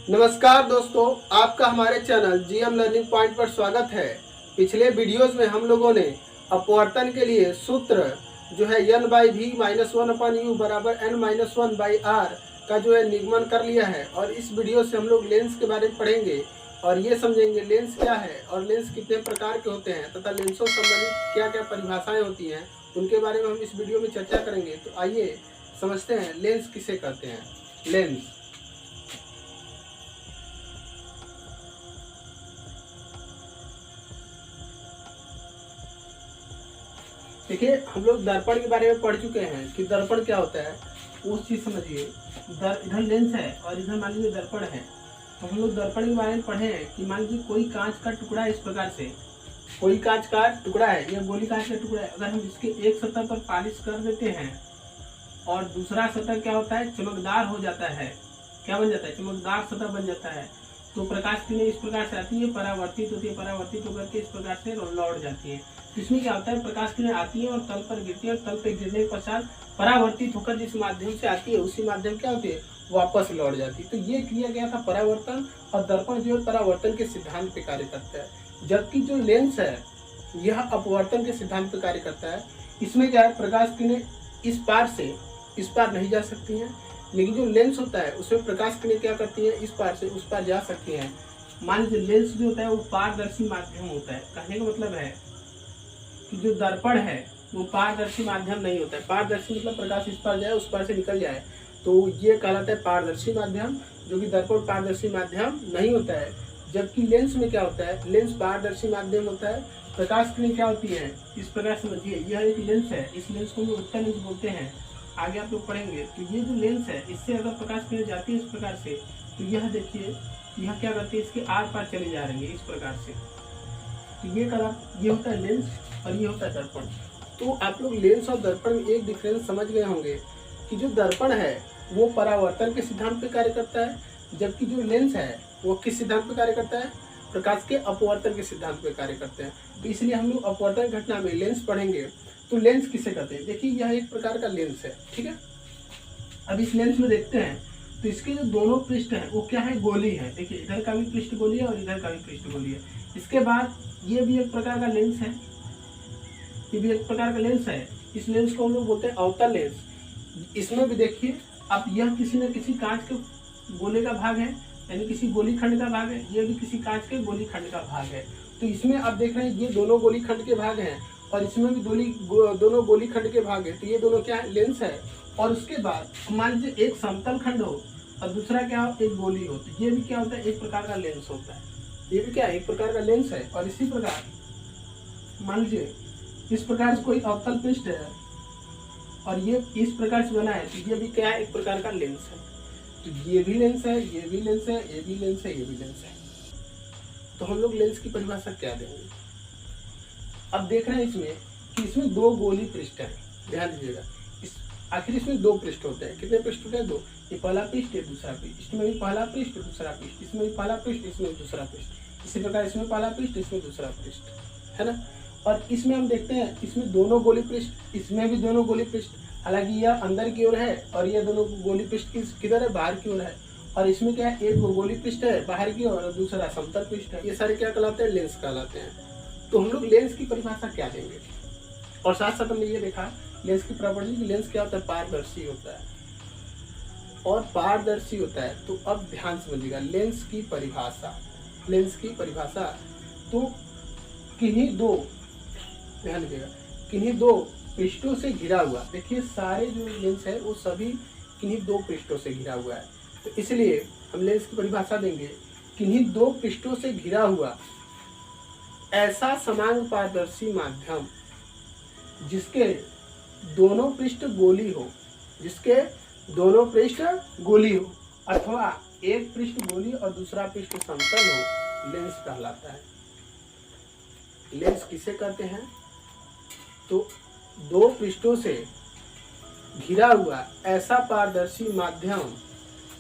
नमस्कार दोस्तों, आपका हमारे चैनल जीएम लर्निंग पॉइंट पर स्वागत है। पिछले वीडियोस में हम लोगों ने अपवर्तन के लिए सूत्र जो है n by V minus one upon U बराबर n minus one by R का जो है निगमन कर लिया है। और इस वीडियो से हम लोग लेंस के बारे में पढ़ेंगे और ये समझेंगे लेंस क्या है और लेंस कितने प्रकार के होते हैं तथा लेंसों संबंधित क्या क्या परिभाषाएं होती हैं, उनके बारे में हम इस वीडियो में चर्चा करेंगे। तो आइए समझते हैं लेंस किसे कहते हैं। लेंस देखिए, हम लोग दर्पण के बारे में पढ़ चुके हैं कि दर्पण क्या होता है, उस चीज समझिए। इधर लेंस है और इधर मान लीजिए दर्पण है। तो हम लोग दर्पण के बारे में पढ़े हैं कि मान लीजिए कोई कांच का टुकड़ा है, इस प्रकार से कोई कांच का टुकड़ा है, यह गोली कांच का टुकड़ा है। अगर हम इसके एक सतह पर पॉलिश कर देते हैं और दूसरा सतह क्या होता है, चमकदार हो जाता है। क्या बन जाता है? चमकदार सतह बन जाता है। तो प्रकाश किरणें इस प्रकार से आती है, परावर्तित होती है, परावर्तित होकर के इस प्रकार से लौट जाती है। इसमें क्या होता है, प्रकाश किरणें आती है और तल पर गिरती है और तल पर गिरने के पश्चात परावर्तित होकर जिस माध्यम से आती है उसी माध्यम क्या होती है, वापस लौट जाती है। तो ये किया गया था परावर्तन, और दर्पण जो है परावर्तन के सिद्धांत पे कार्य करता है। जबकि जो लेंस है यह अपवर्तन के सिद्धांत पे कार्य करता है। इसमें क्या है, प्रकाश किरणें इस पार से इस पार नहीं जा सकती हैं, लेकिन जो लेंस होता है उसमें प्रकाश किरणें क्या करती है, इस पार से उस पार जा सकती हैं। मान लीजिए लेंस जो होता है वो पारदर्शी माध्यम होता है। कहने का मतलब है कि जो दर्पण है वो पारदर्शी माध्यम नहीं होता है। पारदर्शी मतलब प्रकाश इस पार जाए उस पार से निकल जाए, तो ये कहलाता है पारदर्शी माध्यम, जो कि दर्पण पारदर्शी माध्यम नहीं होता है। जबकि लेंस में क्या होता है, लेंस पारदर्शी माध्यम होता है। प्रकाश किरणें क्या होती है, इस प्रकार समझिए, यह एक लेंस है। इस लेंस को हम उत्तल लेंस बोलते हैं, आगे आप लोग पढ़ेंगे। तो ये जो लेंस है इससे अगर प्रकाश किरणें जाती है इस प्रकार से, तो यह देखिए यह क्या करती है, इसके आर पार चले जा रहे हैं इस प्रकार से। तो ये होता है लेंस और ये होता है दर्पण। तो आप लोग लेंस और दर्पण में एक डिफरेंस समझ गए होंगे कि जो दर्पण है वो परावर्तन के सिद्धांत पे कार्य करता है, जबकि जो लेंस है वो किस सिद्धांत पे कार्य करता है, प्रकाश के अपवर्तन के सिद्धांत पे कार्य करते हैं। तो इसलिए हम लोग अपवर्तन घटना में लेंस पढ़ेंगे। तो लेंस किसे कहते हैं, देखिए यह एक प्रकार का लेंस है, ठीक है। अब इस लेंस में देखते हैं तो इसके जो दोनों पृष्ठ हैं वो क्या है, गोली है। देखिए इधर का भी पृष्ठ गोली है और इधर का भी पृष्ठ गोली है। इसके बाद ये भी एक प्रकार का लेंस है, ये भी एक प्रकार का लेंस है। इस लेंस को हम लोग बोलते हैं अवतल लेंस। इसमें भी देखिए, अब यह किसी न किसी कांच के गोले का भाग है, यानी किसी गोली खंड का भाग है। ये भी किसी कांच के गोली खंड का भाग है। तो इसमें आप देख रहे हैं ये दोनों गोली खंड के भाग हैं और इसमें भी दोनों गोली खंड के भाग है। तो ये दोनों क्या है, लेंस है। और उसके बाद मान लीजिए एक समतल खंड हो और दूसरा क्या हो, एक गोली हो, तो ये भी क्या होता है, एक प्रकार का लेंस होता है। ये भी क्या है, एक प्रकार का लेंस है। और इसी प्रकार मान लीजिए इस प्रकार से कोई अवतल पृष्ठ है और ये इस प्रकार से बना है, तो ये भी क्या है, एक प्रकार का लेंस है। तो ये भी लेंस है, ये भी लेंस है, ये भी लेंस है, ये भी लेंस है। तो हम लोग लेंस की परिभाषा क्या देंगे। अब देख रहे हैं इसमें कि इसमें दो गोली पृष्ठ है, ध्यान दीजिएगा। आखिर इसमें दो पृष्ठ होते हैं। कितने पृष्ठ होते हैं, दो। ये पहला पृष्ठ, ये दूसरा पृष्ठ। इसमें भी पहला पृष्ठ, दूसरा पृष्ठ। इसमें भी पहला पृष्ठ, इसमें भी दूसरा पृष्ठ। इसी प्रकार इसमें पहला पृष्ठ, इसमें दूसरा पृष्ठ, है ना। और इसमें हम देखते हैं इसमें दोनों गोली पृष्ठ, इसमें भी दोनों गोली पृष्ठ। हालांकि यह अंदर की ओर है और यह दोनों गोली पृष्ठ किधर है, बाहर की ओर है। और इसमें क्या है, एक गोली पृष्ठ है बाहर की ओर और दूसरा समतल पृष्ठ है। ये सारे क्या कहलाते हैं, लेंस कहलाते हैं। तो हम लोग लेंस की परिभाषा क्या देंगे, और साथ साथ हमने ये देखा लेंस की प्रॉपर्टी, लेंस क्या होता है, पारदर्शी होता है और पारदर्शी होता है। तो अब ध्यान समझिएगा लेंस की परिभाषा। लेंस की परिभाषा तो किन्हीं दो, ध्यान दीजिएगा, किन्हीं दो पृष्ठों से घिरा हुआ। देखिए सारे जो लेंस है वो सभी किन्हीं दो पृष्ठों से घिरा हुआ है। तो इसलिए हम लेंस की परिभाषा देंगे, किन्हीं दो पृष्ठों से घिरा हुआ ऐसा समांग पारदर्शी माध्यम जिसके दोनों पृष्ठ गोली हो, जिसके दोनों पृष्ठ गोली हो, अथवा एक पृष्ठ गोली और दूसरा पृष्ठ समतल हो, लेंस कहलाता है। लेंस किसे कहते हैं, तो दो पृष्ठों से घिरा हुआ ऐसा पारदर्शी माध्यम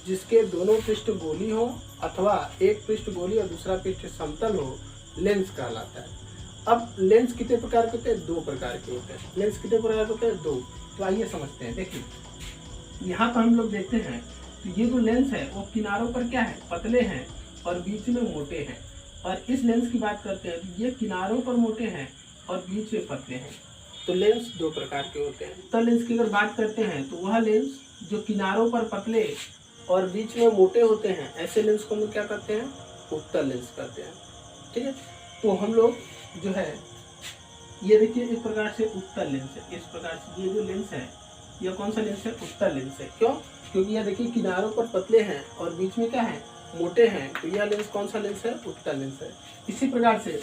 जिसके दोनों पृष्ठ गोली हो अथवा एक पृष्ठ गोली और दूसरा पृष्ठ समतल हो, लेंस कहलाता है। अब लेंस कितने प्रकार के होते हैं, दो प्रकार के होते हैं। लेंस कितने प्रकार के होते हैं, दो। तो आइए समझते हैं। देखिए यहाँ पर हम लोग देखते हैं तो ये जो लेंस है वो किनारों पर क्या है, पतले हैं और बीच में मोटे हैं। और इस लेंस की बात करते हैं तो ये किनारों पर मोटे हैं और बीच में पतले हैं। तो लेंस दो प्रकार के होते हैं। उत्तल लेंस की अगर बात करते हैं तो वह लेंस जो किनारों पर पतले और बीच में मोटे होते हैं, ऐसे लेंस को हम लोग क्या करते हैं, उत्तल लेंस कहते हैं। ठीक है, तो हम लोग जो है ये देखिए एक प्रकार से उत्तल लेंस है। इस प्रकार से ये जो लेंस है यह कौन सा लेंस है, उत्तल लेंस है। क्यों? क्योंकि यह देखिए किनारों पर पतले हैं और बीच में क्या है, मोटे हैं, तो यह लेंस कौन सा लेंस है, उत्तल लेंस है। इसी प्रकार से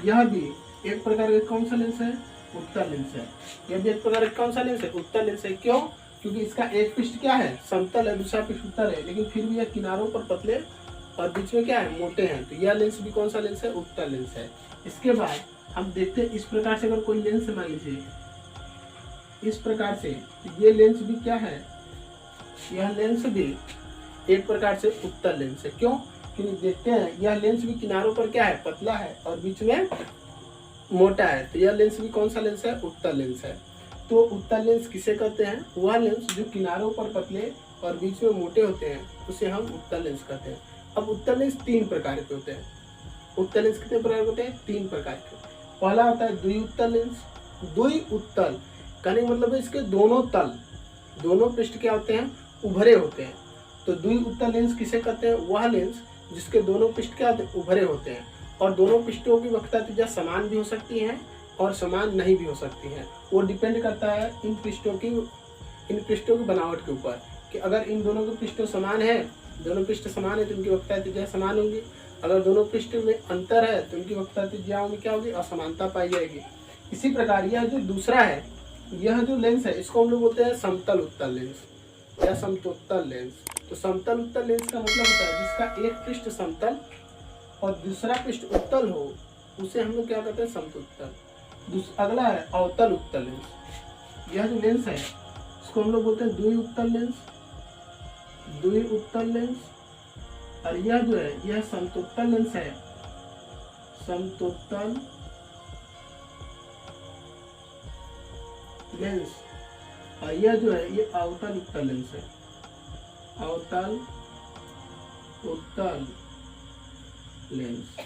यह भी एक प्रकार का कौन सा लेंस है, उत्तल लेंस है। यह भी एक प्रकार का कौन सा लेंस है, उत्तल लेंस है। क्यों? क्योंकि इसका एक पृष्ठ क्या है, समतल है, दूसरा पृष्ठ उत्तल है, लेकिन फिर भी यह किनारों पर पतले और बीच में क्या है, मोटे हैं, तो यह लेंस भी कौन सा लेंस है, उत्तल लेंस है। इसके बाद हम देखते हैं इस प्रकार से अगर कोई लेंस मान लीजिए इस प्रकार से, तो ये लेंस भी क्या है, यह लेंस भी एक प्रकार से उत्तल लेंस है। क्यों? क्योंकि देखते हैं यह लेंस भी किनारों पर क्या है, पतला है और बीच में मोटा है, तो यह लेंस भी कौन सा लेंस है, उत्तल लेंस है। तो उत्तल लेंस किसे कहते हैं, वह लेंस जो किनारों पर पतले और बीच में मोटे होते हैं उसे हम उत्तल लेंस कहते हैं। अब उत्तल लेंस तीन प्रकार के होते हैं। उत्तल लेंस कितने प्रकार के होते हैं, तीन प्रकार के। पहला होता है द्विउत्तल लेंस। द्विउत्तल कहने का मतलब है इसके दोनों तल, दोनों पृष्ठ क्या होते हैं, उभरे होते हैं। तो द्विउत्तल लेंस किसे कहते हैं, वह लेंस जिसके दोनों पृष्ठ क्या होते हैं, उभरे होते हैं और दोनों पृष्ठों की वक्रता त्रिज्या समान भी हो सकती है और समान नहीं भी हो सकती है। वो डिपेंड करता है इन पृष्ठों की बनावट के ऊपर, कि अगर इन दोनों के पृष्ठ समान है, दोनों पृष्ठ समान है तो इनकी वक्रता त्रिज्या समान होंगी। अगर दोनों पृष्ठ में अंतर है तो इनकी वक्रता त्रिज्याओं में क्या होगी, असमानता पाई जाएगी। इसी प्रकार यह जो दूसरा है, यह जो लेंस है इसको हम लोग बोलते हैं समतल उत्तल लेंस या समतोत्तल लेंस। तो समतल उत्तल लेंस का मतलब होता है जिसका एक पृष्ठ समतल और दूसरा पृष्ठ उत्तल हो, उसे हम लोग क्या कहते हैं, समतोत्तल। अगला है अवतल उत्तल लेंस। यह जो लेंस है इसको हम लोग बोलते हैं द्विउत्तल लेंस, द्विउत्तल लेंस। और यह जो है यह समतोत्तल लेंस है, समतोत्तल लेंस। और यह जो है ये अवतल उत्तल लेंस है, अवतल उत्तल लेंस।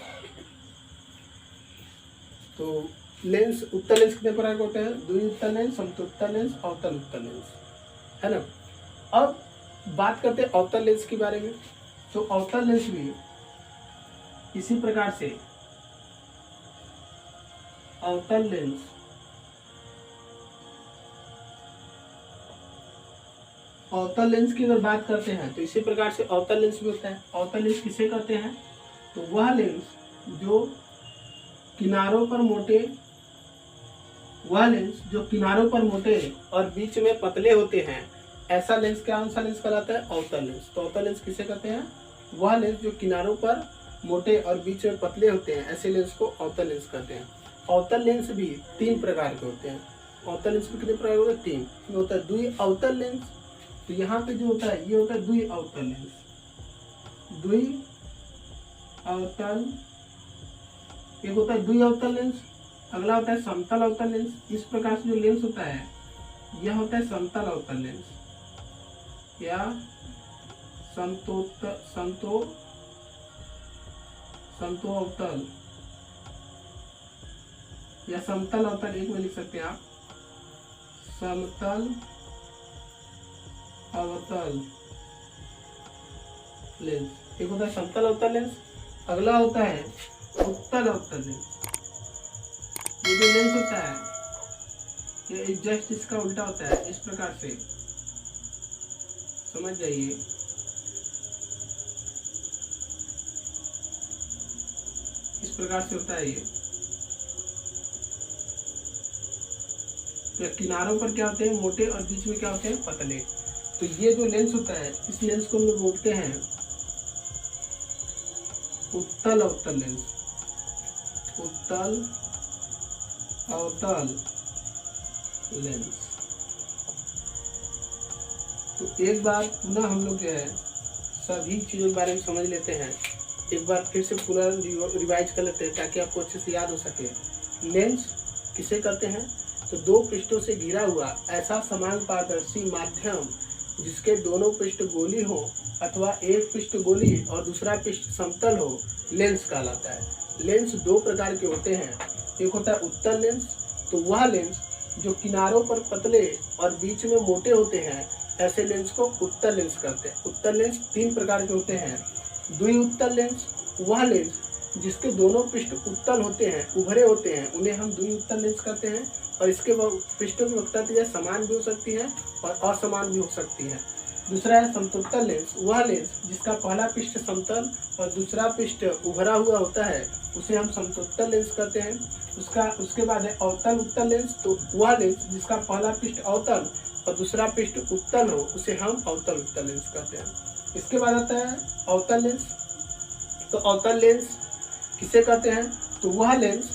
तो लेंस उत्तल लेंस कितने प्रकार के होते हैं, द्विउत्तल लेंस, समतोत्तल लेंस, अवतल उत्तल लेंस, है ना। अब बात करते हैं अवतल लेंस के बारे में। तो अवतल लेंस भी इसी प्रकार से अवतल लेंस अवतल लेंस की अगर बात करते हैं तो इसी प्रकार से अवतल लेंस भी होता है। अवतल लेंस किसे कहते हैं, तो वह लेंस जो किनारों पर मोटे, वह लेंस जो किनारों पर मोटे और बीच में पतले होते हैं, ऐसा लेंस कौन सा लेंस कहलाता है, अवतल लेंस। तो अवतल लेंस किसे कहते हैं, वह लेंस जो किनारों पर मोटे और बीच में पतले होते हैं, ऐसे लेंस को अवतल लेंस कहते हैं। अवतल लेंस भी तीन प्रकार के होते हैं। अवतल लेंस भी कितने प्रकार के होते हैं, तीन। इसमें होता है द्विअवतल लेंस, तो यहाँ पे जो होता है ये होता है द्विअवतल लेंस, द्विअवतल। एक होता है द्विअवतल लेंस, अगला होता है समतल अवतल लेंस। इस प्रकार से जो लेंस होता है यह होता है समतल अवतल लेंस या समतो अवतल या समतल अवतल, एक में लिख सकते हैं आप, समतल अवतल लेंस। एक होता है समतल अवतल लेंस, अगला होता है उत्तल अवतल लेंस। ये जो लेंस होता है ये जस्ट इसका उल्टा होता है, इस प्रकार से समझ जाइए। इस प्रकार से होता है ये। तो किनारों पर क्या होते हैं, मोटे और बीच में क्या होते हैं, पतले। तो ये जो लेंस होता है इस लेंस को हम लोग बोलते हैं उत्तल अवतल लेंस, उत्तल अवतल लेंस। तो एक बार पुनः हम लोग जो है सभी चीज़ों के बारे में समझ लेते हैं, एक बार फिर से पूरा रिवाइज कर लेते हैं ताकि आपको अच्छे से याद हो सके। लेंस किसे कहते हैं, तो दो पृष्ठों से घिरा हुआ ऐसा समान पारदर्शी माध्यम जिसके दोनों पृष्ठ गोली हो अथवा एक पृष्ठ गोली और दूसरा पृष्ठ समतल हो लेंस कहलाता है। लेंस दो प्रकार के होते हैं, एक होता है उत्तल लेंस, तो वह लेंस जो किनारों पर पतले और बीच में मोटे होते हैं, ऐसे लेंस को उत्तल लेंस कहते हैं। उत्तल लेंस तीन प्रकार के होते हैं। द्वि उत्तल लेंस, वह लेंस जिसके दोनों पृष्ठ उत्तल होते हैं, उभरे होते हैं, उन्हें हम द्वि उत्तल लेंस कहते हैं। और इसके पृष्ठों की वक्रता समान भी हो सकती है और असमान भी हो सकती है। दूसरा है समतुल्य लेंस, वह लेंस जिसका पहला पृष्ठ समतल और दूसरा पृष्ठ उभरा हुआ होता है, उसे हम समतुल्य लेंस कहते हैं। उसके बाद है अवतल उत्तल लेंस, तो वह लेंस जिसका पहला पृष्ठ अवतल और दूसरा पृष्ठ उत्तल हो, उसे हम अवतल उत्तल लेंस कहते हैं। इसके बाद आता है अवतल लेंस। तो अवतल लेंस किसे कहते हैं? तो वह लेंस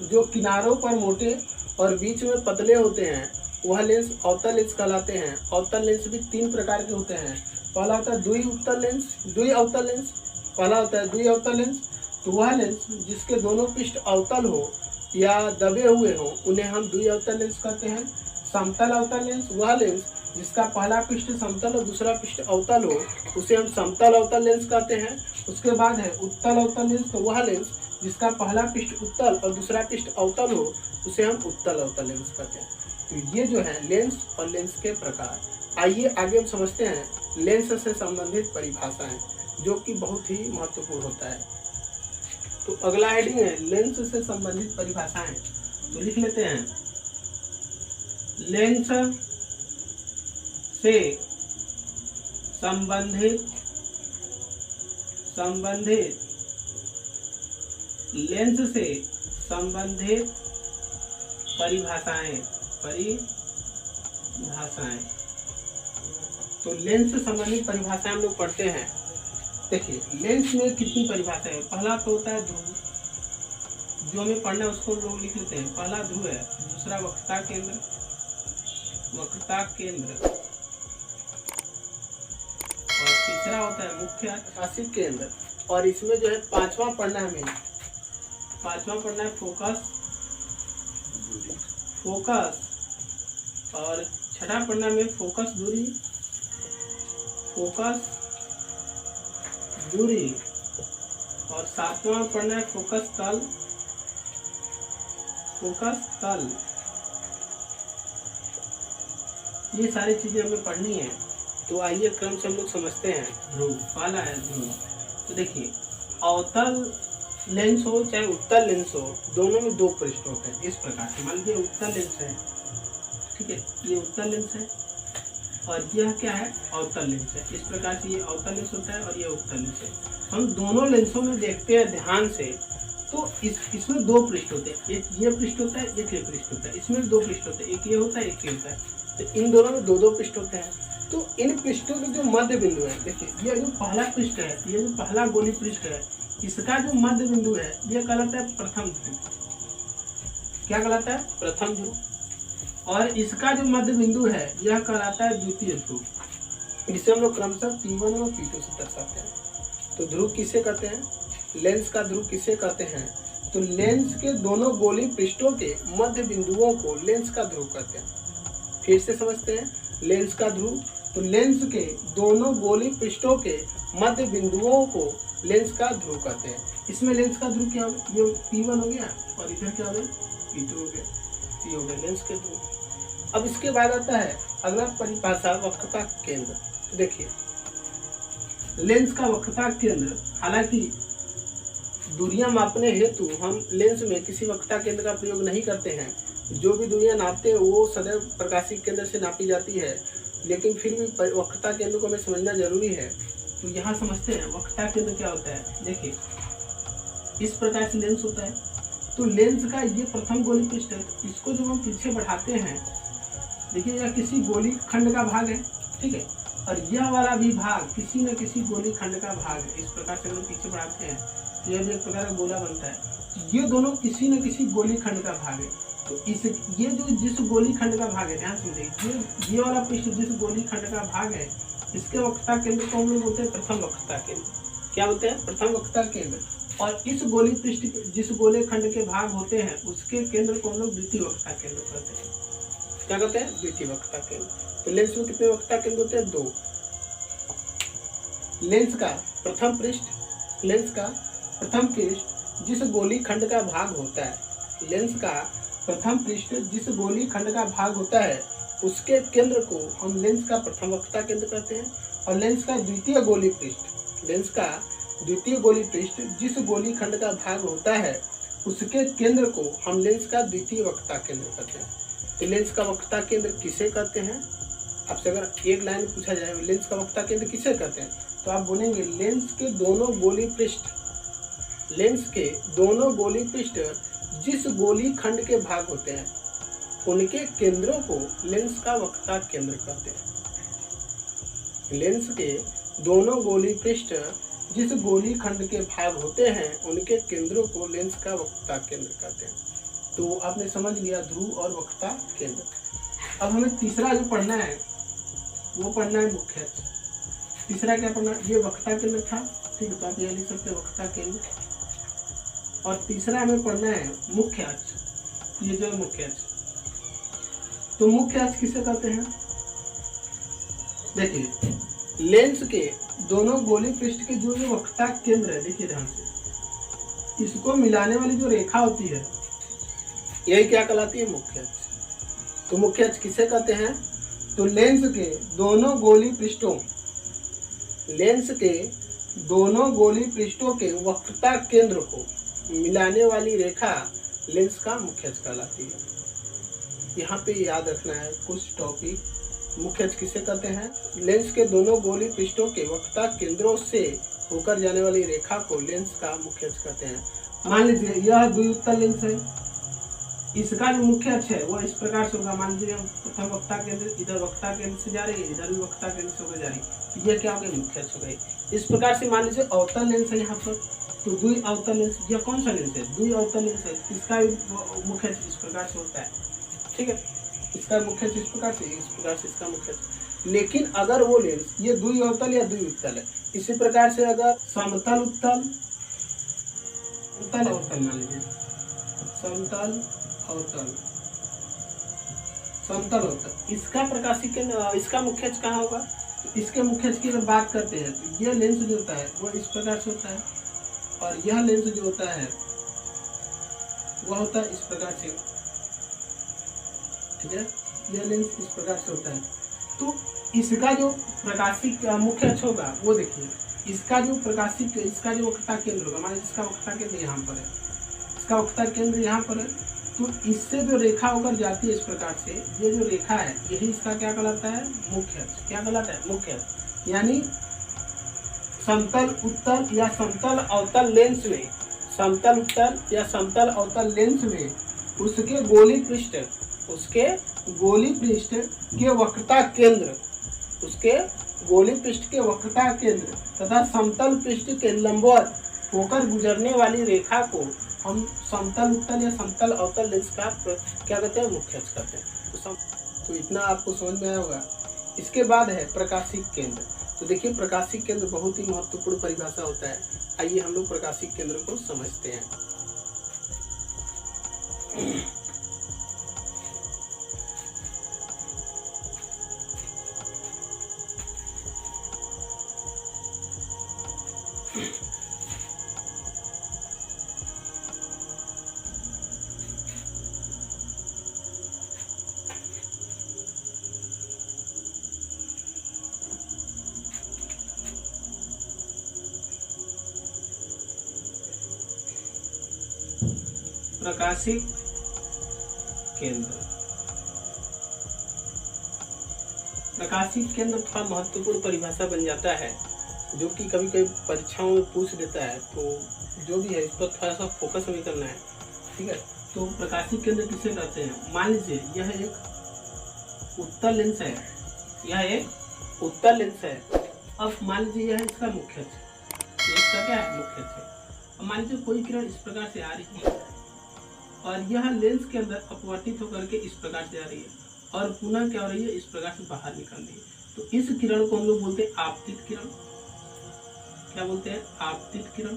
जो किनारों पर मोटे और बीच में पतले होते हैं, वह लेंस अवतल लेंस कहलाते हैं। अवतल लेंस भी तीन प्रकार के होते हैं। पहला होता है द्वि उत्तल लेंस, द्वि अवतल लेंस। पहला होता है द्वि अवतल लेंस, तो वह लेंस जिसके दोनों पृष्ठ अवतल हो या दबे हुए हो, उन्हें हम द्वि अवतल लेंस कहते हैं। समतल अवतल लेंस, वह लेंस जिसका पहला पृष्ठ समतल और दूसरा पृष्ठ अवतल हो, उसे हम समतल अवतल लेंस कहते हैं। उसके बाद है उत्तल अवतल लेंस, तो वह लेंस जिसका पहला पृष्ठ उत्तल और दूसरा पृष्ठ अवतल हो, उसे हम उत्तल अवतल लेंस कहते हैं। तो ये जो है लेंस और लेंस के प्रकार। आइए आगे हम समझते हैं लेंस से संबंधित परिभाषाएं, जो कि बहुत ही महत्वपूर्ण होता है। तो अगला हेडिंग है लेंस से संबंधित परिभाषाएं। तो लिख लेते हैं, लेंस से संबंधित लेंस से संबंधित परिभाषाएं। तो लेंस से संबंधित परिभाषाएं हम लोग पढ़ते हैं। देखिए लेंस में कितनी परिभाषा है। पहला तो होता है ध्रुव, जो हमें पढ़ना है उसको लोग लिख लेते हैं। पहला ध्रुव है, दूसरा वक्रता केंद्र, और तीसरा होता है मुख्य प्रकाशिक केंद्र। और इसमें जो है पांचवा पढ़ना है हमें, फोकस, और छठा पढ़ना में फोकस दूरी, और सातवां पढ़ना है फोकस तल। ये सारी चीजें हमें पढ़नी है। तो आइए क्रम से हम लोग समझते हैं। ध्रुव, पहला है ध्रुव। तो देखिए अवतल लेंस हो चाहे उत्तल लेंस हो, दोनों में दो पृष्ठ होते हैं। इस प्रकार से मान लीजिए उत्तल लेंस है, ठीक है, ये उत्तल लेंस है और यह क्या है, अवतल लेंस है। इस प्रकार से ये अवतल लेंस होता है और ये उत्तल लेंस है। हम दोनों लेंसों में देखते हैं ध्यान से, तो इसमें दो पृष्ठ होते हैं, एक ये पृष्ठ होता है, एक ये पृष्ठ होता है। इसमें दो पृष्ठ होते हैं, एक ये होता है, एक ये होता है। तो इन दोनों में दो पृष्ठ होते हैं। तो इन पृष्ठों के जो मध्य बिंदु है, देखिए ये जो पहला पृष्ठ है, ये जो पहला गोली पृष्ठ है, इसका जो मध्य बिंदु है यह कहलाता है प्रथम ध्रुव। क्या कहलाता है? प्रथम ध्रुव। और इसका जो मध्य बिंदु है यह कहलाता है द्वितीय ध्रुव। जिसे हम लोग क्रमशः P1 और P2 से दर्शाते हैं। तो ध्रुव किसे कहते हैं? लेंस का ध्रुव किसे कहते हैं? तो लेंस के दोनों गोली पृष्ठों के मध्य बिंदुओं को लेंस का ध्रुव कहते हैं। फिर से समझते हैं, लेंस का ध्रुव, तो लेंस के दोनों गोली पृष्ठों के मध्य बिंदुओं को लेंस का ध्रुव कहते हैं। इसमें लेंस का ध्रुव क्या हो गया? ये P1 हो गया और इधर क्या हो गया? P2 हो गया। ये हो गया लेंस के ध्रुव। अब इसके बाद आता है अगला परिभाषा वक्रता केंद्र। तो देखिए लेंस का वक्रता केंद्र, हालांकि दूरियां मापने हेतु हम लेंस में किसी वक्रता केंद्र का प्रयोग नहीं करते हैं। जो भी दूरियां नापते हैं वो सदैव प्रकाशिक केंद्र से नापी जाती है, लेकिन फिर भी वक्रता केंद्र को हमें समझना जरूरी है। तो यहाँ समझते हैं वक्रता केंद्र क्या होता है। देखिए इस प्रकार से लेंस होता है, तो लेंस का ये प्रथम गोली पृष्ठ है, इसको जब हम पीछे बढ़ाते हैं, देखिए यह किसी गोली खंड का भाग है, ठीक है, और यह वाला भी भाग किसी न किसी गोली खंड का भाग है। इस प्रकार से हम पीछे बढ़ाते हैं तो यह भी एक प्रकार का गोला बनता है। ये दोनों किसी न किसी गोली खंड का भाग है। तो ये जो जिस गोली खंड का भाग है, ध्यान से देखिए, ये वाला पृष्ठ जिस गोली खंड का भाग है, इसके वक्रता केंद्र को हम लोग बोलते हैं प्रथम वक्रता केंद्र। क्या बोलते हैं? प्रथम वक्रता केंद्र। और इस गोली पृष्ठ जिस गोले खंड के भाग होते हैं, उसके केंद्र को हम लोग द्वितीय वक्रता केंद्र कहते हैं। क्या कहते हैं, द्वितीय वक्रता केंद्र। तो लेंस में कितने वक्रता केंद्र होते हैं, 2। लेंस का प्रथम पृष्ठ जिस गोली खंड का भाग होता है, लेंस का प्रथम पृष्ठ जिस गोली खंड का भाग होता है उसके केंद्र को हम लेंस का प्रथम वक्रता केंद्र कहते हैं। और लेंस का द्वितीय गोली पृष्ठ जिस गोली खंड का भाग होता है उसके केंद्र को हम लेंस का द्वितीय वक्रता केंद्र कहते हैं। तो लेंस का वक्रता केंद्र किसे कहते हैं, आपसे अगर एक लाइन में पूछा जाए लेंस का वक्रता केंद्र किसे कहते हैं, तो आप बोलेंगे लेंस के दोनों गोली पृष्ठ जिस गोली खंड के भाग होते हैं उनके केंद्रों को लेंस का वक्रता केंद्र कहते हैं। लेंस के दोनों गोली पृष्ठ जिस गोली खंड के भाग होते हैं उनके केंद्रों को लेंस का वक्रता केंद्र कहते हैं। तो आपने समझ लिया ध्रुव और वक्रता केंद्र। अब हमें तीसरा जो पढ़ना है वो पढ़ना है मुख्य अक्ष। तीसरा क्या पढ़ना, ये वक्रता केंद्र था, ठीक है, तो आप ये लिख सकते हैं वक्रता केंद्र। और तीसरा हमें पढ़ना है मुख्य अक्ष, ये जो मुख्य अक्ष। तो मुख्य अक्ष किसे कहते हैं, देखिए लेंस के दोनों गोली पृष्ठ के जो ये वक्रता केंद्र है, देखिए ध्यान से, इसको मिलाने वाली जो रेखा होती है यही क्या कहलाती है, मुख्य अक्ष। तो मुख्य अक्ष किसे कहते हैं, तो लेंस के दोनों गोली पृष्ठों के वक्रता केंद्र को मिलाने वाली रेखा लेंस का मुख्य अक्ष कहलाती है। यहाँ पे याद रखना है कुछ टॉपिक। मुख्य अक्ष किसे कहते हैं, लेंस के दोनों गोली पृष्ठों के वक्रता केंद्रों से होकर जाने वाली रेखा को लेंस का मुख्य अक्ष कहते हैं। मान लीजिए यह द्विउत्तल लेंस है, इसका जो मुख्य अक्ष है वो इस प्रकार से होगा। मान लीजिए प्रथम वक्रता केंद्र इधर वक्रता केंद्र से जा रही है, इधर भी वक्रता केंद्र से होकर जा रही है, तो ये क्या हो गया, मुख्य अक्ष हो गई। इस प्रकार से मान लीजिए अवतल लेंस है यहाँ पर, तो द्वि अवतल लेंस, यह कौन सा लेंस है, द्वि अवतल लेंस है, इसका मुख्य अक्ष इस प्रकार से होता है, ठीक है, इसका मुख्य अक्ष इस प्रकार से इसका मुख्य अक्ष। लेकिन अगर वो लेंस ये द्वि अवतल या द्विउत्तल है, इसी प्रकार से अगर समतल उत्तल अवतल मान लीजिए, समतल अवतल, इसका प्रकाशिक केंद्र, इसका मुख्य अक्ष कहाँ होगा, तो इसके मुख्य अक्ष की अगर बात करते हैं तो यह लेंस जो होता है वो इस प्रकार से होता है, और यह लेंस जो होता है वह होता है इस प्रकार से, ठीक है, यह लेंस इस प्रकार से होता है। तो इसका जो प्रकाशिक मुख्य अक्ष होगा वो देखिए, इसका जो वक्रता केंद्र होगा, मान लीजिए इसका वक्रता केंद्र यहाँ पर है, इसका वक्रता केंद्र यहाँ पर है, तो इससे जो रेखा होकर जाती है इस प्रकार से, ये जो रेखा है यही इसका क्या कहलाता है, मुख्य अक्ष। क्या कहलाता है, मुख्य अक्ष। यानी समतल उत्तल या समतल अवतल लेंस में, समतल उत्तल या समतल अवतल लेंस में उसके गोली पृष्ठ के वक्रता केंद्र तथा समतल पृष्ठ के लंबवत होकर गुजरने वाली रेखा को हम समतल उत्तल या समतल अवतल लेंस का क्या कहते हैं, मुख्य अक्ष कहते हैं। तो इतना आपको समझ में आया होगा। इसके बाद है प्रकाशिक केंद्र। तो देखिए प्रकाशिक केंद्र बहुत ही महत्वपूर्ण परिभाषा होता है। आइए हम लोग प्रकाशिक केंद्र को समझते हैं। प्रकाशिक केंद्र थोड़ा महत्वपूर्ण परिभाषा बन जाता है, जो कि कभी कभी परीक्षाओं में पूछ देता है। तो जो भी है इस पर थोड़ा सा फोकस हमें करना है, ठीक है। तो प्रकाशिक केंद्र किसे कहते हैं, मान लीजिए यह एक उत्तल लेंस है, अब मान लीजिए यह इसका मुख्य अक्ष, इसका क्या है, मुख्य अक्ष है। अब मान लीजिए कोई किरण इस प्रकार से आ रही है और यह लेंस के अंदर अपवर्तित होकर के इस प्रकार से आ रही है और पुनः क्या हो रही है, इस प्रकार से बाहर निकल रही है। तो इस किरण को हम लोग बोलते हैं आपतित किरण। क्या बोलते हैं, आपतित किरण।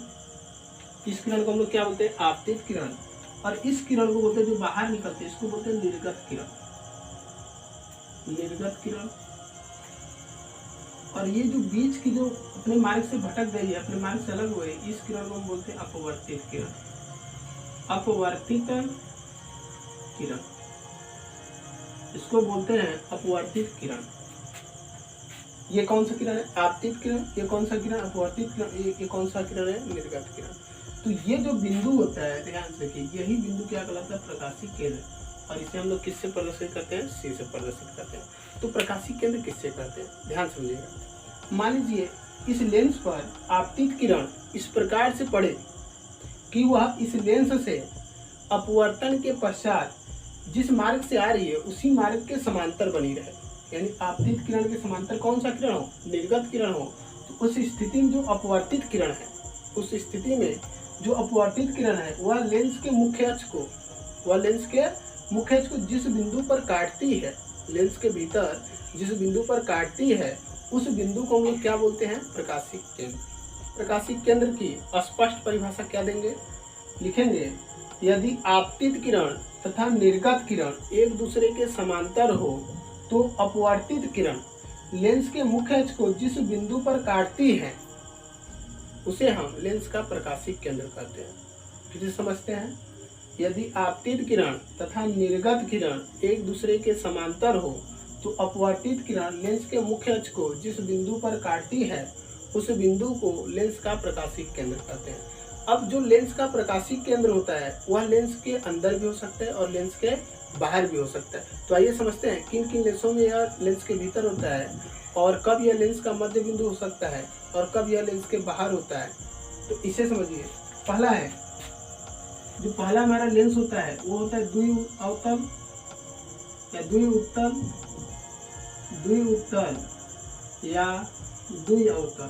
इस किरण को हम लोग क्या बोलते हैं, आपतित किरण। और इस किरण को बोलते हैं जो बाहर निकलते हैं, इसको बोलते हैं निर्गत किरण। निर्गत किरण। और ये जो बीच की जो अपने मार्ग से भटक गई है, अपने मार्ग से अलग हुए, इस किरण को हम बोलते हैं अपवर्तित किरण। अपवर्तित किरण, इसको बोलते हैं अपवर्तित किरण। ये कौन सा किरण है? आपतित किरण। ये कौन सा किरण? अपवर्तित किरण। ये कौन सा किरण है? निर्गत किरण। तो ये जो बिंदु होता है, ध्यान से देखिए, यही बिंदु क्या कहलाता है? प्रकाशिक केंद्र। और इसे हम लोग किससे प्रदर्शित करते हैं? सी से प्रदर्शित करते हैं। तो प्रकाशिक केंद्र किससे करते हैं? ध्यान समझिएगा। मान लीजिए इस लेंस पर आपतित किरण इस प्रकार से पड़े कि वह इस लेंस से अपवर्तन के पश्चात जिस मार्ग से आ रही है उसी मार्ग के समांतर बनी रहे। यानी आपतित किरण के समांतर कौन सा किरण हो? निर्गत किरण हो। तो उस स्थिति में जो अपवर्तित किरण है, उस स्थिति में जो अपवर्तित किरण है वह लेंस के मुख्य अक्ष को, जिस बिंदु पर काटती है, लेंस के भीतर जिस बिंदु पर काटती है, उस बिंदु को हम लोग क्या बोलते हैं? प्रकाशिक केंद्र। प्रकाशिक केंद्र की स्पष्ट परिभाषा क्या देंगे? लिखेंगे, यदि आपतित किरण तथा निर्गत किरण एक दूसरे के समांतर हो तो अपवर्तित किरण लेंस के मुख्य अक्ष को जिस बिंदु पर काटती है उसे हम लेंस का प्रकाशिक केंद्र कहते हैं। फिर से समझते हैं, यदि आपतित किरण तथा निर्गत किरण एक दूसरे के समांतर हो तो अपवर्तित किरण लेंस के मुख्य अक्ष को जिस बिंदु पर काटती है उस बिंदु को लेंस का प्रकाशिक केंद्र कहते हैं। अब जो लेंस का प्रकाशिक केंद्र होता है वह लेंस के अंदर भी हो सकता है और लेंस के बाहर भी हो सकता है। तो आइए समझते हैं किन किन लेंसों में यह लेंस के भीतर होता है और कब यह लेंस का मध्य बिंदु हो सकता है और कब यह लेंस के बाहर होता है। तो इसे समझिए। पहला है, जो पहला हमारा लेंस होता है वो होता है द्विअवतल या द्विउत्तल या द्विअवतल।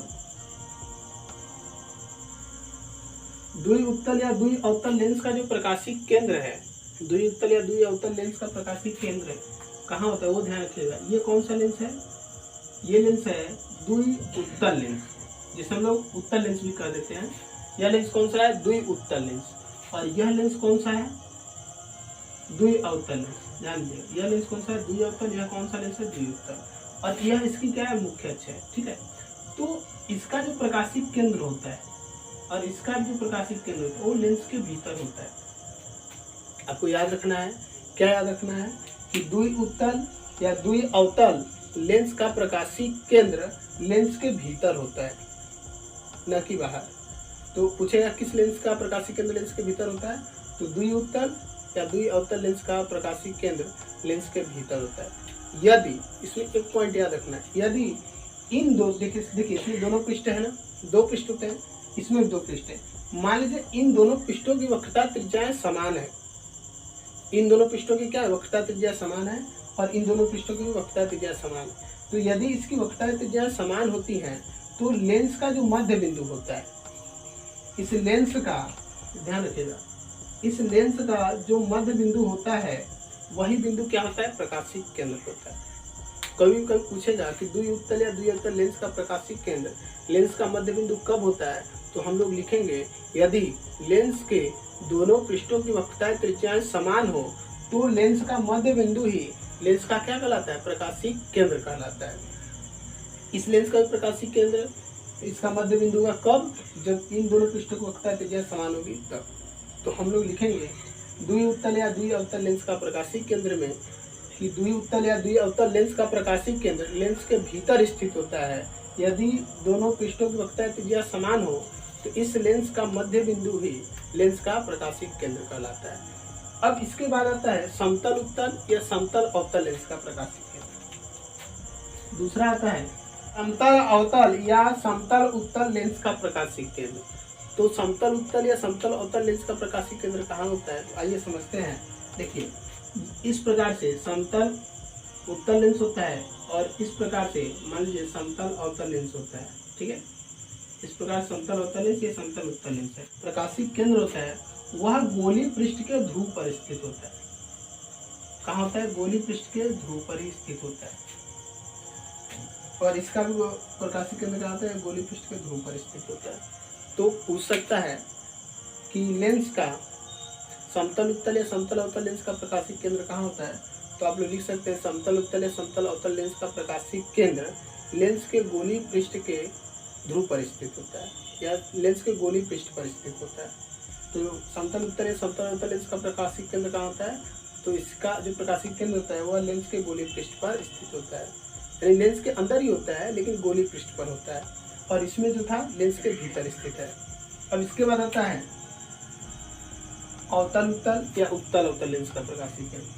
द्विउत्तल या द्विअवतल लेंस का जो प्रकाशिक केंद्र है, द्विउत्तल या द्विअवतल लेंस का प्रकाशिक केंद्र कहाँ होता है वो ध्यान रखिएगा। ये कौन सा लेंस है? ये लेंस है द्विउत्तल लेंस, जिसे हम लोग उत्तल लेंस भी कह देते हैं। यह लेंस कौन सा है? द्विउत्तल लेंस। और यह लेंस कौन सा है? द्विअवतल लेंस। ध्यान दीजिए, यह लेंस कौन सा है? द्विअवतल। यह कौन सा लेंस है? द्विउत्तल। और यह इसकी क्या है? मुख्य अक्ष है। ठीक है, तो इसका जो प्रकाशिक केंद्र होता है और इसका जो प्रकाशिक केंद्र होता है वो लेंस के भीतर होता है। आपको याद रखना है, क्या याद रखना है? कि द्विउत्तल या द्विअवतल लेंस का प्रकाशिक केंद्र लेंस के भीतर होता है, न कि बाहर। तो पूछेगा किस लेंस का प्रकाशिक केंद्र लेंस के भीतर होता है? तो द्विउत्तल या द्विअवतल लेंस का प्रकाशिक केंद्र लेंस के भीतर होता है। यदि, इसमें एक पॉइंट याद रखना है, यदि इन दो, देखिए इसमें दोनों पृष्ठ है ना, दो पृष्ठ होते हैं, इसमें दो पृष्ठ है। मान लीजिए इन दोनों पृष्ठों की वक्रता त्रिज्याएं समान है। इन दोनों पृष्ठों की क्या है? वक्रता त्रिज्या समान है और इन दोनों पृष्ठों की वक्रता त्रिज्या समान है। तो यदि इसकी वक्रता त्रिज्या समान होती है तो लेंस का जो मध्य बिंदु होता है, इस लेंस का ध्यान रखिएगा, इस लेंस का जो मध्य बिंदु होता है वही बिंदु क्या होता है? प्रकाशिक केंद्र होता है। कभी कभी पूछेगा कि द्विउत्तल या द्विअवतल लेंस का प्रकाशिक केंद्र लेंस का मध्य बिंदु कब होता है? तो हम लोग लिखेंगे, यदि लेंस के दोनों पृष्ठों की वक्रता त्रिज्याएं समान हो तो लेंस का मध्य बिंदु ही लेंस का क्या कहलाता है? प्रकाशिक केंद्र कहलाता है। इस लेंस का प्रकाशिक केंद्र इसका मध्य बिंदु का कब? जब इन दोनों पृष्ठों की वक्रता त्रिज्या समान होगी तब। तो हम लोग लिखेंगे द्विउत्तल या द्विअवतल लेंस का प्रकाशिक केंद्र में कि द्विउत्तल या द्विअवतल लेंस का प्रकाशिक केंद्र लेंस के भीतर स्थित होता है। यदि दोनों पृष्ठों की वक्रता त्रिज्या समान हो तो इस लेंस का मध्य बिंदु ही लेंस का प्रकाशिक केंद्र कहलाता है। अब इसके बाद आता है समतल उत्तल या समतल अवतल लेंस का प्रकाशिक केंद्र। दूसरा आता है समतल अवतल या समतल उत्तल लेंस का प्रकाशिक केंद्र। तो समतल उत्तल या समतल अवतल लेंस का प्रकाशिक केंद्र कहाँ होता है? तो आइए समझते हैं। देखिए, इस प्रकार से समतल उत्तल लेंस होता है और इस प्रकार से मान लीजिए समतल अवतल लेंस होता है। ठीक है, इस प्रकार समतल अवतल लेंस या समतल उत्तल लेंस है। प्रकाशिक केंद्र होता है वह गोली पृष्ठ के ध्रुव पर स्थित होता है। कहाँ होता है? गोली पृष्ठ के ध्रुव पर ही स्थित होता है। और इसका भी प्रकाशिक केंद्र कहाँ होता है? गोली पृष्ठ के ध्रुव पर स्थित होता है। तो पूछ सकता है कि लेंस का समतल उत्तल या समतल अवतल लेंस का प्रकाशिक केंद्र कहाँ होता है? तो आप लोग लिख सकते हैं समतल उत्तल या समतल अवतल लेंस का प्रकाशिक केंद्र लेंस के गोलीय पृष्ठ के ध्रुव पर स्थित होता है या लेंस के गोलीय पृष्ठ पर स्थित होता है। तो समतल उत्तल या समतल अवतल लेंस का प्रकाशिक केंद्र कहाँ होता है? तो इसका जो प्रकाशिक केंद्र होता है वह लेंस के गोलीय पृष्ठ पर स्थित होता है, यानी लेंस के अंदर ही होता है लेकिन गोलीय पृष्ठ पर होता है, और इसमें जो था लेंस के भीतर स्थित है। अब इसके बाद आता है अवतल उत्तल या उत्तल अवतल लेंस का प्रकाशिक केंद्र।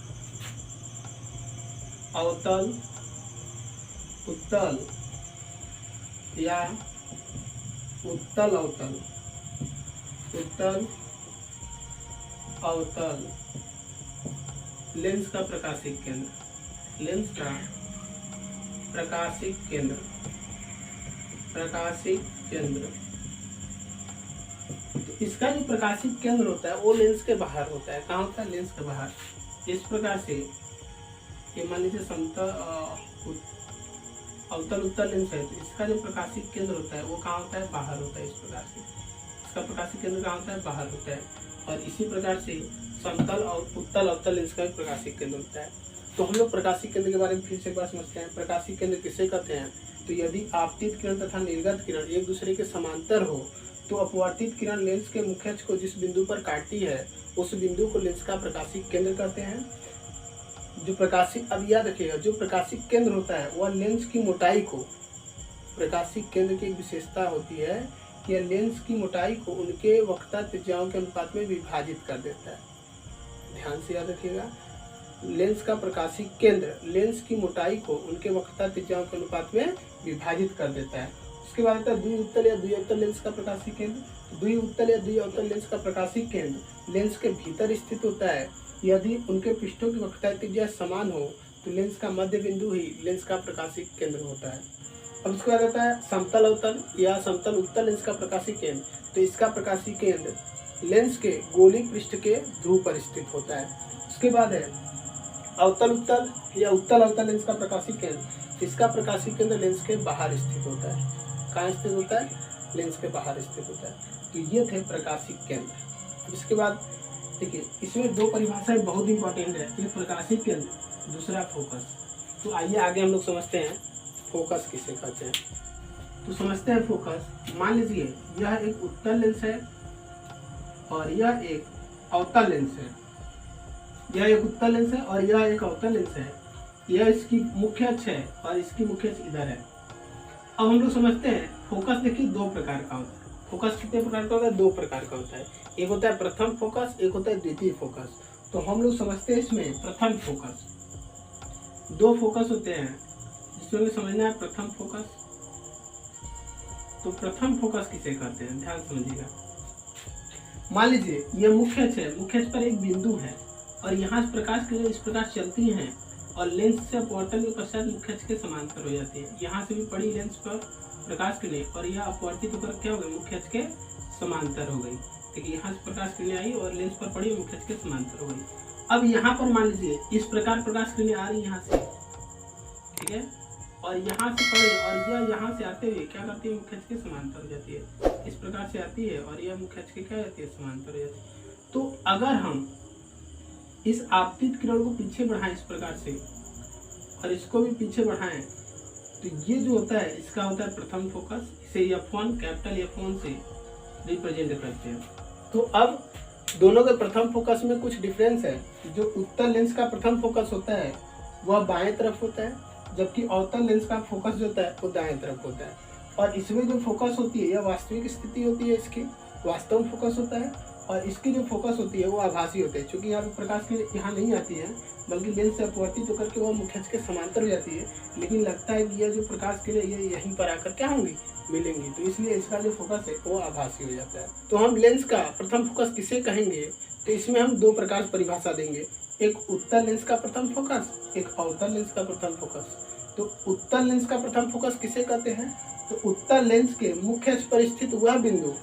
अवतल उत्तल या उत्तल अवतल, उत्तल अवतल लेंस का प्रकाशिक केंद्र, लेंस का प्रकाशिक केंद्र, प्रकाशिक केंद्र। तो इसका जो प्रकाशिक केंद्र होता है वो लेंस के बाहर होता है। कहाँ होता है? लेंस के बाहर। इस प्रकार से ये मान लीजिए समतल अवतल उत्तल लेंस है, तो इसका जो प्रकाशिक केंद्र होता है वो कहाँ होता है? बाहर होता है। इस प्रकार से इसका प्रकाशिक केंद्र कहाँ होता है? बाहर होता है। और इसी प्रकार से समतल और उत्तल अवतल लेंस का भी प्रकाशिक केंद्र होता है। तो हम लोग प्रकाशिक केंद्र के बारे में फिर से एक बार समझते हैं। प्रकाशिक केंद्र किसे कहते हैं? तो यदि आपतित किरण तथा निर्गत किरण एक दूसरे के समांतर हो तो अपवर्तित किरण लेंस के मुख्य अक्ष को जिस बिंदु पर काटती है उस बिंदु को लेंस का प्रकाशिक केंद्र कहते हैं। जो प्रकाशिक, अब याद रखिएगा, जो प्रकाशिक केंद्र होता है वह लेंस की मोटाई को, प्रकाशिक केंद्र की एक विशेषता होती है कि यह लेंस की मोटाई को उनके वक्रता त्रिज्याओं के अनुपात में विभाजित कर देता है। ध्यान से याद रखिएगा, लेंस का प्रकाशिक केंद्र लेंस की मोटाई को उनके वक्रता त्रिज्याओं के अनुपात में विभाजित कर देता है। उसके बाद आता है द्विउत्तल या द्विअवतल लेंस का प्रकाशिक केंद्र। द्विउत्तल या द्विअवतल लेंस का प्रकाशिक केंद्र लेंस के भीतर स्थित होता है। यदि उनके पृष्ठों की वक्रता त्रिज्या समान हो तो लेंस का मध्य बिंदु ही लेंस का प्रकाशिक केंद्र होता है। अब उसके बाद आता है समतल अवतल या समतल उत्तल लेंस का प्रकाशिक केंद्र। तो इसका प्रकाशिक केंद्र लेंस के गोलीय पृष्ठ के ध्रुव पर स्थित होता है। उसके बाद है अवतल उत्तल या उत्तल अवतल लेंस का प्रकाशिक केंद्र। इसका प्रकाशिक केंद्र लेंस के बाहर स्थित होता है। कहाँ स्थित होता है? लेंस के बाहर स्थित होता है। तो ये थे प्रकाशिक केंद्र। इसके बाद देखिए, इसमें दो परिभाषाएं बहुत इंपॉर्टेंट है, एक प्रकाशिक केंद्र, दूसरा फोकस। तो आइए आगे हम लोग समझते हैं फोकस किसे कहते हैं। तो समझते हैं फोकस। मान लीजिए यह एक उत्तल लेंस है और यह एक अवतल लेंस है। यह एक उत्तल लेंस है और यह एक अवतल लेंस है। यह इसकी मुख्य अक्ष है और इसकी मुख्य अक्ष इधर है। अब हम लोग समझते हैं फोकस। देखिए, दो प्रकार का होता है। फोकस कितने प्रकार का होता है? दो प्रकार का होता है। एक होता है प्रथम फोकस, एक होता है द्वितीय फोकस। तो हम लोग समझते हैं इसमें प्रथम फोकस। दो फोकस होते हैं जिसमें समझना है प्रथम फोकस। तो प्रथम फोकस किसे कहते हैं? ध्यान समझिएगा। मान लीजिए ये मुख्य अक्ष है, मुख्य अक्ष पर एक बिंदु है और यहाँ से प्रकाश किरणें इस प्रकार चलती हैं और लेंस से अपवर्तन के पश्चात मुख्य अक्ष के समांतर हो जाती है। यहाँ से भी पड़ी लेंस पर प्रकाश किरणें और यह अपवर्तित होकर क्या हो गई? मुख्य अक्ष के समांतर हो गई। देखिए, यहाँ से प्रकाश किरणें आई और लेंस पर पड़ी, मुख्य अक्ष के समांतर हो गई। अब यहाँ पर मान लीजिए इस प्रकार प्रकाश किरणें आ रही यहाँ से, ठीक है, और यहाँ से पड़े और यह यहाँ से आते हुए क्या करती है? मुख्य अक्ष के समांतर हो जाती है। इस प्रकार से आती है और यह मुख्य अक्ष के क्या जाती है? समांतर हो जाती है। तो अगर हम इस आपतित किरण को पीछे बढ़ाएं इस प्रकार से और इसको भी पीछे बढ़ाएं तो ये जो होता है इसका होता है प्रथम फोकस। इसे F1 कैपिटल F1 से रिप्रेजेंट करते हैं। तो अब दोनों के प्रथम फोकस में कुछ डिफरेंस है। जो उत्तल लेंस का प्रथम फोकस होता है वह बाएं तरफ होता है, जबकि अवतल लेंस का फोकस जो होता है वो दाएं तरफ होता है। और इसमें जो फोकस होती है यह वास्तविक स्थिति होती है, इसकी वास्तव फोकस होता है, और इसकी जो फोकस होती है वो आभासी होती है। क्योंकि यहाँ पे प्रकाश की यहाँ नहीं आती है बल्कि लेंस से अपवर्तित होकर के वह मुख्य अक्ष के समांतर हो जाती है, लेकिन लगता है कि यह जो प्रकाश की ये यहीं पर आकर क्या होंगी? मिलेंगी। तो इसलिए इसका जो फोकस है वो आभासी हो जाता है। तो हम लेंस का प्रथम फोकस किसे कहेंगे? तो इसमें हम दो प्रकार से परिभाषा देंगे, एक उत्तल लेंस का प्रथम फोकस, एक अवतल लेंस का प्रथम फोकस। तो उत्तल लेंस का प्रथम फोकस किसे कहते हैं? तो उत्तल लेंस के मुख्य अक्ष पर स्थित वह बिंदु,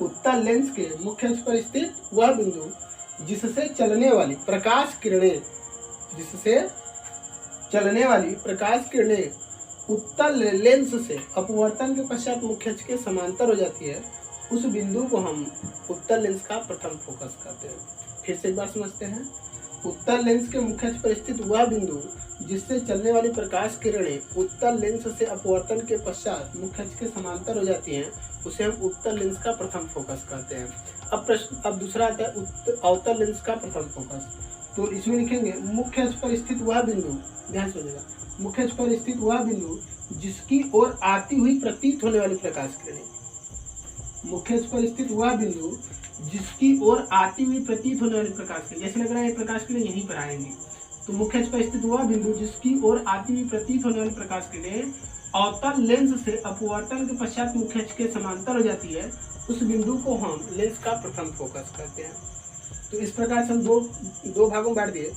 उत्तल लेंस के मुख्य अक्ष पर स्थित वह बिंदु जिससे चलने वाली प्रकाश किरणें, जिससे चलने वाली प्रकाश किरणें उत्तल लेंस से अपवर्तन के पश्चात मुख्य अक्ष के समांतर हो जाती है, उस बिंदु को हम उत्तल लेंस का प्रथम फोकस कहते हैं। फिर से एक बार समझते हैं। उत्तल लेंस के मुख्य अक्ष पर स्थित वह बिंदु जिससे चलने वाली प्रकाश किरणें उत्तल लेंस से अपवर्तन के पश्चात मुख्य अक्ष के समांतर हो जाती हैं, उसे हम उत्तल लेंस का प्रथम फोकस कहते हैं। अब दूसरा आता है अवतल लेंस का प्रथम फोकस। तो इसमें लिखेंगे मुख्य अक्ष पर स्थित वह बिंदु, ध्यान सुनिएगा, मुख्य अक्ष पर स्थित वह बिंदु जिसकी ओर आती हुई प्रतीत होने वाली प्रकाश किरणें। मुख्य अक्ष पर स्थित वह बिंदु जिसकी ओर आती हुई प्रतीत होने वाली प्रकाश किरणें, जैसे लग रहा है प्रकाश किरणें यहीं पर आएंगी, तो मुख्य अक्ष पर स्थित वह बिंदु जिसकी ओर आती हुई प्रतीत होने वाली प्रकाश किरणें अवतल लेंस से अपवर्तन के पश्चात मुख्य अक्ष के समांतर हो जाती है, उस बिंदु को हम लेंस का प्रथम फोकस कहते हैं। तो इस प्रकार से हम दो भागों में बांट दिए,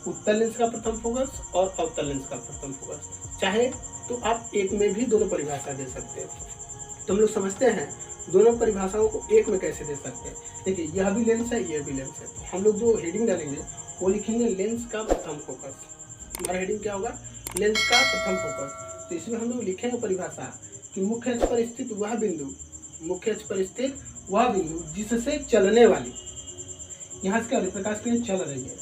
उत्तल लेंस का प्रथम फोकस और अवतल लेंस का प्रथम फोकस। चाहे तो आप एक में भी दोनों परिभाषा दे सकते हैं। तो हम लोग समझते हैं दोनों परिभाषाओं को एक में कैसे दे सकते हैं। देखिए यह भी लेंस है, यह भी लेंस है। तो हम लोग जो हेडिंग डालेंगे वो लिखेंगे लेंस का प्रथम फोकस। हमारा हेडिंग क्या होगा? लेंस का प्रथम फोकस। तो इसमें हम लोग लिखेंगे परिभाषा कि मुख्य अक्ष पर स्थित वह बिंदु, मुख्य अक्ष पर स्थित वह बिंदु जिससे चलने वाली, यहाँ से क्या प्रकाश किरण चल रही है,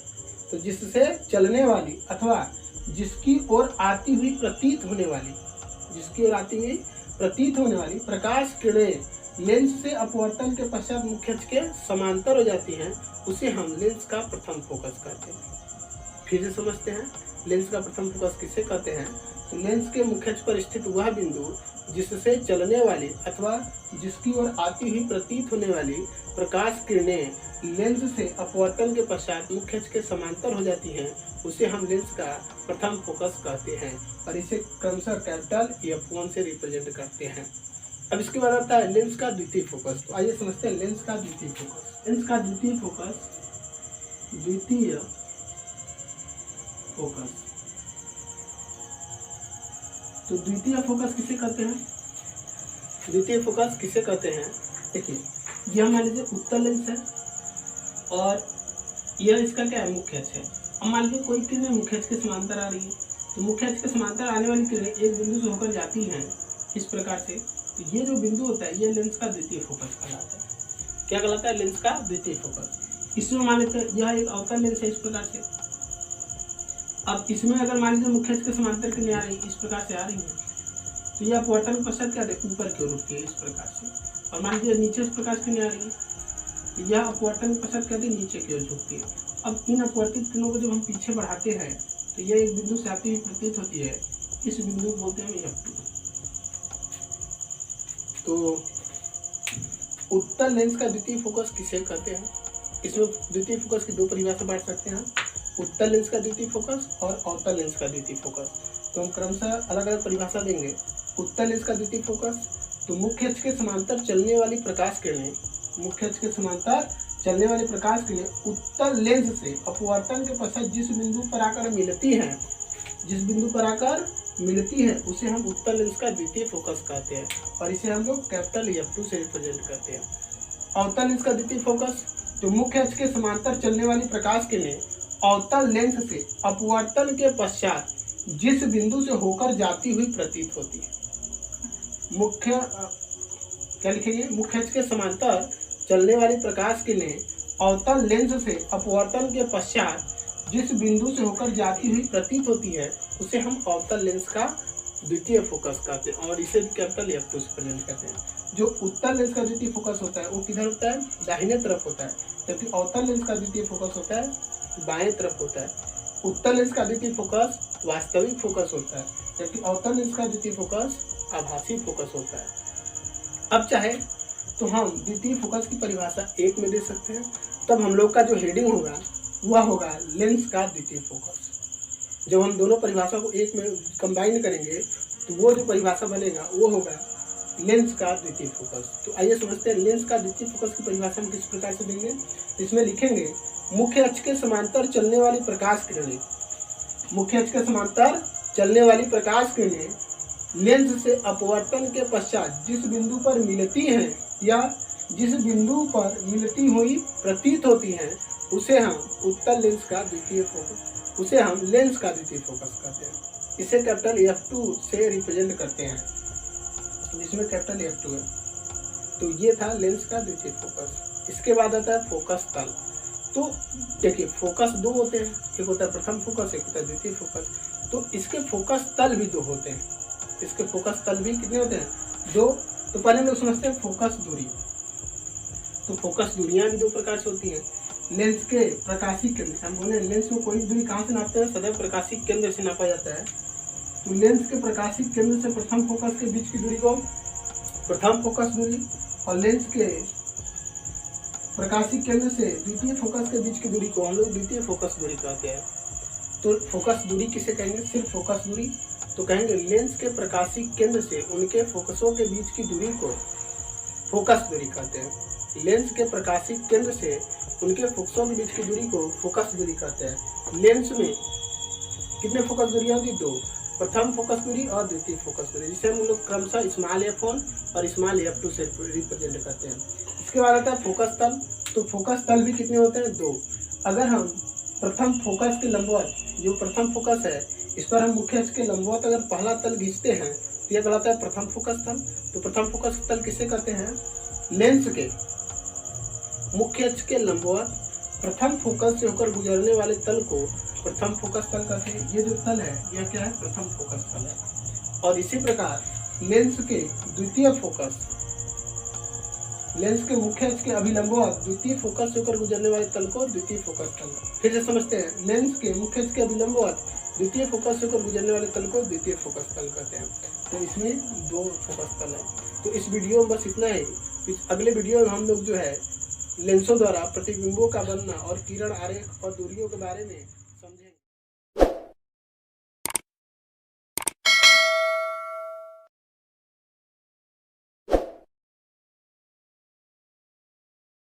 तो जिससे चलने वाली अथवा जिसकी ओर आती हुई प्रतीत होने वाली, जिसकी ओर आती हुई प्रतीत होने वाली प्रकाश किरणें लेंस से अपवर्तन के पश्चात मुख्य अक्ष के समांतर हो जाती हैं, उसे हम लेंस का प्रथम फोकस कहते हैं। फिर से समझते हैं लेंस का प्रथम फोकस किसे कहते हैं। तो लेंस के मुख्य अक्ष पर स्थित वह बिंदु जिससे चलने वाली अथवा जिसकी ओर आती हुई प्रतीत होने वाली प्रकाश किरणें लेंस से अपवर्तन के पश्चात मुख्य अक्ष के समांतर हो जाती हैं, उसे हम लेंस का प्रथम फोकस कहते हैं और इसे क्रमशः कैपिटल F1 से रिप्रेजेंट करते हैं। अब इसके बाद आता है लेंस का द्वितीय फोकस। तो आइए समझते हैं लेंस का द्वितीय फोकस। लेंस का द्वितीय फोकस, द्वितीय फोकस, तो द्वितीय फोकस किसे कहते हैं? द्वितीय फोकस किसे कहते हैं? देखिए यह मान लीजिए उत्तल लेंस है और यह इसका क्या है? मुख्य अक्ष है। अब मान लीजिए कोई किरणें मुख्य अक्ष के समांतर आ रही है, तो मुख्य अक्ष के समांतर आने वाली किरणें एक बिंदु से होकर जाती हैं इस प्रकार से, तो ये जो बिंदु होता है ये लेंस का द्वितीय फोकस कहलाता है। क्या कहलाता है? लेंस का द्वितीय फोकस। इसमें मान लेते हैं यह एक अवतल लेंस है इस प्रकार से। अब इसमें अगर मान लीजिए मुख्य अक्ष के समांतर किरणें आ रही इस प्रकार से आ रही है, तो यह अपवर्तन के पश्चात क्या देखो ऊपर की ओर उठती है इस प्रकार से। और मान लीजिए नीचे इस प्रकार किरणें आ रही है, तो यह अपवर्तन के पश्चात क्या नीचे की ओर झुकती है। अब इन अपवर्तित किरणों को जब हम पीछे बढ़ाते हैं तो यह एक बिंदु से आती हुई प्रतीत होती है, इस बिंदु को बोलते हैं F2। तो उत्तल लेंस का द्वितीय फोकस किसे कहते हैं? इसमें द्वितीय फोकस की दो परिभाषा बांट सकते हैं, उत्तल लेंस का द्वितीय फोकस और अवतल लेंस का द्वितीय फोकस। तो हम क्रमशः अलग अलग परिभाषा देंगे। उत्तल लेंस का द्वितीय फोकस, तो मुख्य अक्ष के समांतर चलने वाली प्रकाश किरणें, मुख्य अक्ष के समांतर चलने वाली प्रकाश किरणें उत्तल लेंस से अपवर्तन के पश्चात जिस बिंदु पर आकर मिलती हैं, जिस बिंदु पर आकर मिलती है उसे हम उत्तल लेंस का द्वितीय फोकस कहते हैं और इसे हम लोग कैपिटल F2 से रिप्रेजेंट करते हैं। अवतल लेंस का द्वितीय फोकस, तो मुख्य अक्ष के समांतर चलने वाली प्रकाश किरणें अवतल लेंस से अपवर्तन के पश्चात जिस बिंदु से होकर जाती हुई प्रतीत होती है। मुख्य क्या लिखेंगे? मुख्य अक्ष के समांतर चलने वाली प्रकाश किरणें अवतल लेंस से अपवर्तन के पश्चात जिस बिंदु से होकर जाती हुई प्रतीत होती है, उसे हम अवतल लेंस का द्वितीय फोकस कहते हैं और इसे भी कैपिटल F2 से प्रेजेंट करते हैं। जो उत्तल लेंस का द्वितीय फोकस होता है वो किधर होता है? दाहिने तरफ होता है, जबकि अवतल लेंस का द्वितीय फोकस होता है बाएं तरफ होता है। उत्तल लेंस का द्वितीय फोकस वास्तविक फोकस होता है, जबकि अवतल लेंस का द्वितीय फोकस आभासी फोकस होता है। अब चाहे तो हम द्वितीय फोकस की परिभाषा एक में दे सकते हैं, तब हम लोग का जो हेडिंग होगा वह होगा लेंस का द्वितीय फोकस। जब हम दोनों परिभाषा को एक में कंबाइन करेंगे तो वो जो परिभाषा बनेगा वो होगा लेंस का द्वितीय फोकस। तो आइए समझते हैं लेंस का द्वितीय फोकस की परिभाषा हम किस प्रकार से देंगे। इसमें लिखेंगे मुख्य अक्ष के समांतर चलने वाली प्रकाश किरणें, मुख्य अक्ष के समांतर चलने वाली प्रकाश किरणें लेंस से अपवर्तन के पश्चात जिस बिंदु पर मिलती हैं या जिस बिंदु पर मिलती हुई प्रतीत होती हैं, उसे हम उत्तल लेंस का द्वितीय फोकस, उसे हम लेंस का द्वितीय फोकस कहते हैं। इसे कैपिटल F2 से रिप्रेजेंट करते हैं, जिसमें कैपिटल F2 है। तो ये था लेंस का द्वितीय फोकस। इसके बाद आता है फोकस तल। तो देखिए फोकस दो होते हैं, एक होता है प्रथम फोकस, एक होता है द्वितीय फोकस। तो इसके फोकस तल भी दो होते हैं, इसके फोकस तल भी कितने होते हैं? दो। तो पहले हम लोग समझते हैं फोकस दूरी। तो फोकस दूरियां भी दो प्रकार से होती हैं। लेंस के प्रकाशिक केंद्र से, हम बोले लेंस में कोई दूरी कहाँ से नापते हैं? सदैव प्रकाशिक केंद्र से नापा जाता है। तो लेंस के प्रकाशिक केंद्र से प्रथम फोकस के बीच की दूरी को प्रथम फोकस दूरी, और लेंस के प्रकाशिक केंद्र से द्वितीय फोकस के बीच की दूरी को हम लोग द्वितीय फोकस दूरी कहते हैं। तो फोकस दूरी किसे कहेंगे? सिर्फ फोकस दूरी। तो कहेंगे लेंस के प्रकाशिक केंद्र से उनके फोकसों के बीच की दूरी को फोकस दूरी कहते हैं। लेंस के प्रकाशिक केंद्र से उनके फोकसों के बीच की दूरी को फोकस दूरी कहते हैं। लेंस में कितने फोकस दूरियां होती? दो, प्रथम फोकस दूरी और द्वितीय फोकस दूरी, जिसे हम लोग क्रमशः स्मॉल f1 और स्मॉल f2 से रिप्रेजेंट करते हैं। इसके बाद आता है फोकस तल। तो फोकस तल भी कितने होते हैं? दो। अगर हम प्रथम फोकस के लंबवत, जो प्रथम फोकस है इस पर हम मुख्य अक्ष के लंबवत अगर पहला तल खींचते हैं तो यह कहलाता है प्रथम फोकस तल। तो प्रथम फोकस तल किसे कहते हैं? लेंस के मुख्य अक्ष के लंबवत प्रथम फोकस से होकर गुजरने वाले तल को प्रथम फोकस तल कहते हैं। ये जो तल है यह क्या है? प्रथम फोकस तल है। और इसी प्रकार लेंस के द्वितीय फोकस, लेंस के मुख्य अक्ष के अभिलंबवत द्वितीय फोकस से होकर गुजरने वाले तल को द्वितीय फोकस तल। फिर से समझते हैं, लेंस के मुख्य अक्ष के अभिलंबवत द्वितीय फोकस से होकर गुजरने वाले तल को द्वितीय फोकस तल कहते हैं। तो इसमें दो फोकस तल है। तो इस वीडियो में बस इतना ही। अगले वीडियो में हम लोग जो है लेंसों द्वारा प्रतिबिंबों का बनना और किरण आरेख और दूरियों के बारे में